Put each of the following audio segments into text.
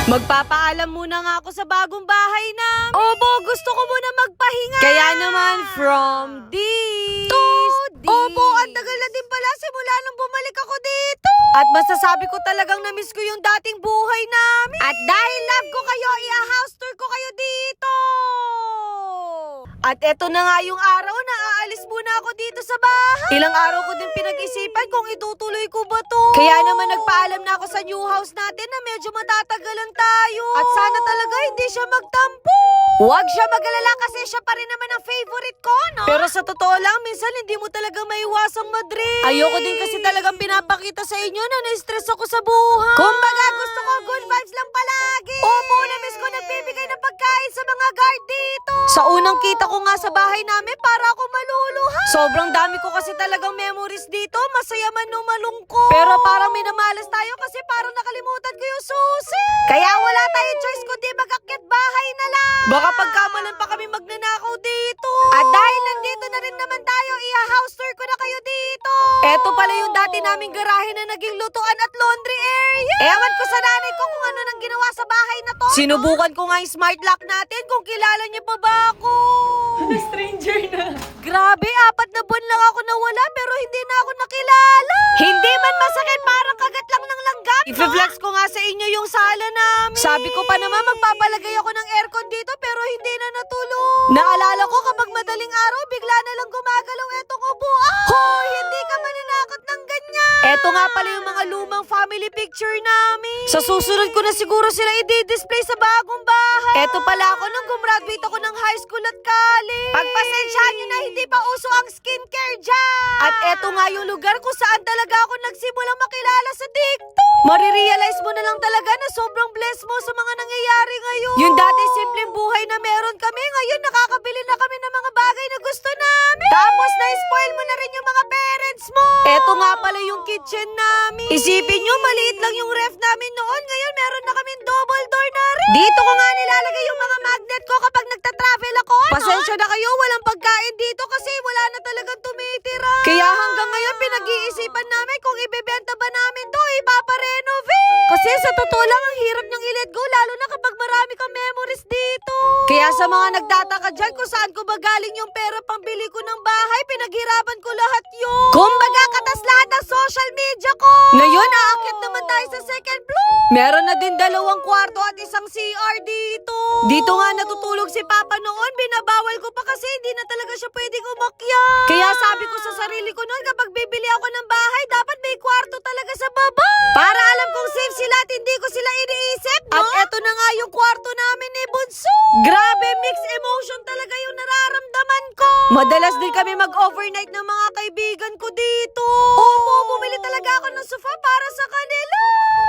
Magpapaalam muna nga ako sa bagong bahay namin. Opo, gusto ko muna magpahinga. Kaya naman, from this to this. Opo, ang tagal na din pala simula nung bumalik ako dito. At masasabi ko talagang namiss ko yung dating buhay namin. At dahil love ko kayo, i-house tour ko kayo dito. At eto na nga yung araw na aalis muna ako dito sa bahay. Ilang araw ko din pinag-isipan kung itutuloy ko ba to. Kaya naman nagpaalam na ako sa new house natin na medyo matatagalan tayo. At sana talaga hindi siya magtampo. Huwag siya mag-alala kasi siya pa rin naman ang favorite ko, no? Pero sa totoo lang, minsan hindi mo talaga maiwasang madrid. Ayoko din kasi talagang pinapakita sa inyo na na-stress ako sa buhay. Kumbaga, gusto ko good vibes lang palagi. Opo, na-miss ko nagbibigay ng pagkain sa mga guard dito. Sa unang kita ko nga sa bahay namin, para ako maluluha. Sobrang dami ko kasi talagang memories dito. Masaya man o malungkot. Pero parang minamalas tayo kasi parang nakalimutan ko yung susi. Kaya wala tayong choice kundi mag-akyat bahay na lang. Baka pagkamalan pa kami magnanakaw dito. At dahil nandito na rin naman tayo, i-house tour ko na kayo dito. Eto pala yung dati naming garahe na naging lutuan at laundry area. Ewan ko sa nanay ko kung ano nang ginawa sa bahay na to. Sinubukan ko nga yung smart lock natin kung kilala niya pa ba ako. Stranger na. Grabe, 4 na buwan lang ako nawala pero hindi na ako nakilala. Hindi man masakit, parang kagat lang ng langgam. I-flex ko nga sa inyo yung sala namin. Sabi ko pa naman magpapalagay ako ng aircon dito pero hindi na natulog. Naalala ko kapag madaling araw, bigla na lang gumagalaw etong upuan. Hoy, hindi ka mananakot ng ganyan. Eto nga pala yung mga lumang family picture namin. Sa susunod ko na siguro sila i-display sa bagong bahay. Eto pala ako nung gumraduate ako ng high school at college. Pagpasensyahan nyo na hindi pa uso ang skincare dyan. At eto nga yung lugar kung saan talaga ako nagsimulang makilala sa TikTok. Marirealize mo na lang talaga na sobrang blessed mo sa mga nangyayari ngayon. Yung dati simpleng buhay na meron kami, ngayon nakakabili na kami ng mga bagay na gusto namin. Tapos na-spoil mo na rin yung mga parents mo. Eto nga pala yung kitchen namin. Isipin nyo, maliit lang yung ref namin noon. Ngayon meron na kaming double door na rin. Dito ko nga nilalagay yung mga magnet ko kapag nagta-travel ako. Pasensya na kayo, walang pagkain dito kasi wala na talagang tumitira. Kaya hanggang ngayon pinag-iisipan namin kung ibebenta ba namin to, ipaparenovate. Kasi sa totoo lang, ang hirap niyang i-let go, lalo na kapag marami kang memories dito. Kaya sa mga nagtataka dyan kung saan ko ba galing yung pera pambili ko ng bahay, pinaghirapan ko lahat yun. Kumbaga, katas lahat ng social media ko. Ngayon, aakyat naman tayo sa second floor. Meron na din 2 kwarto at isang CR dito. Dito nga natutulog si Papa noon, binabawal ko pa kasi hindi na talaga siya pwedeng umakyat. Kaya sabi ko sa sarili ko noon, kapag bibili ako ng bahay, dapat may kwarto talaga sa baba. Para alam kong safe sila at hindi ko sila iniisip, no? At eto na nga yung kwarto namin ni Bunso. Grabe, mixed emotion talaga yung nararamdaman ko. Madalas din kami mag-overnight ng mga kaibigan ko dito. Opo, bumili talaga ako ng sofa para sa kanila.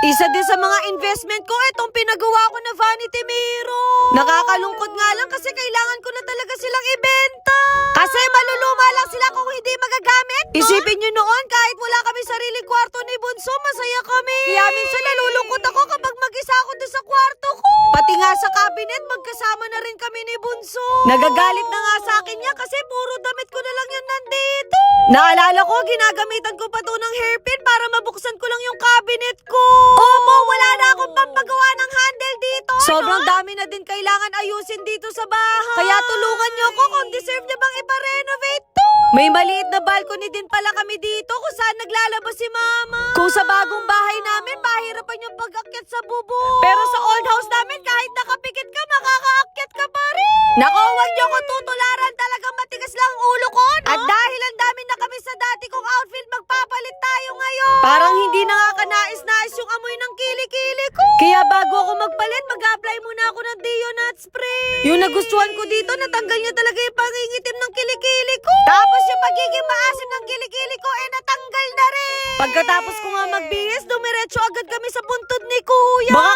Isa din sa mga investment ko, itong pinagawa ko na vanity mirror. Nakakalungkot nga lang kasi kailangan ko na talaga silang ibenta. Kasi maluluma lang sila kung hindi magagamit, no? Isipin nyo noon, kahit wala kami sariling kwarto ni Bunso, masaya kami. Kaya minsan nalulungkot ako kapag mag-isa ako doon sa kwarto ko. Pati nga sa cabinet, magkasama na rin kami ni Bunso. Nagagalit na nga sa akin niya kasi puro damit ko na lang yan nandito. Naalala ko, ginagamitan ko pa to ng hairpin para mabuksan ko lang yung cabinet ko. Opo, wala na akong pampagawa ng handle dito. Sobrang dami na din kailangan ayusin dito sa bahay. Kaya tulungan niyo ako kung deserve niya bang ipa-renovate to. May maliit na balcony din pala kami dito kung saan naglalabas si Mama. Kung sa bagong bahay namin, pahirapan yung pag-akyat sa bubong. Pero sa old house namin, kahit nakapikit ka, makakaakyat ka pa rin. Naku, huwag niyo ko tutularan, talagang matigas lang ang ulo ko, no? At dahil ang dami na kami sa dati kong outfit, magpapalit tayo ngayon. Parang hindi na nga kanais-nais yung amoy ng kilikili ko. Kaya bago ako magpalit, mag-apply muna ako ng Dio Nut Spray. Yung nagustuhan ko dito, natanggal niya talaga yung pangingitim ng kilikili ko. Tapos yung pagiging maasim ng kilikili ko, natanggal na rin. Pagkatapos ko nga magbihis, dumiretso agad kami sa buntod ni Kuya. Baka